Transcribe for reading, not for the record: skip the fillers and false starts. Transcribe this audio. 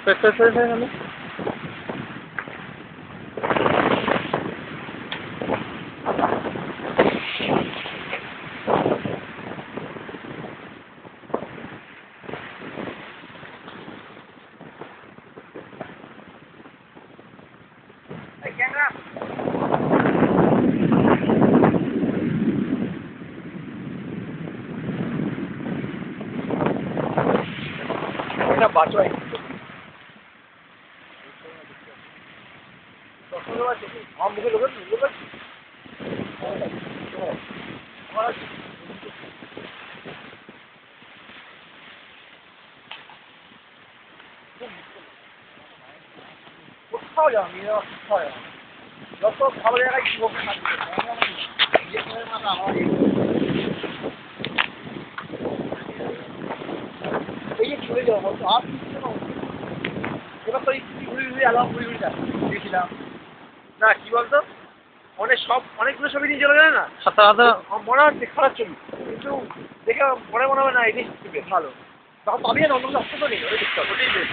Hello. এটা বাঁচোয় আমার মুখে লোক কোথাও যাও নিয়ে যাওয়া কোথাও যাও যত ভালো জায়গায় কি হোক এই যে চলে যাবো বলতো আর এবার তো ঘুরি ঘুরি আলাম ঘুরি ঘুরি গেছিলাম না কি বলতো অনেকগুলো ছবি নিয়ে চলে যায় না মনে হচ্ছে খারাপ ছবি কিন্তু দেখে মনে হবে না এটাই বেশ ভালো তখন পাবি না অন্য অপশন তো নেই ওটাই দেখতে হবে ওটাই বেশ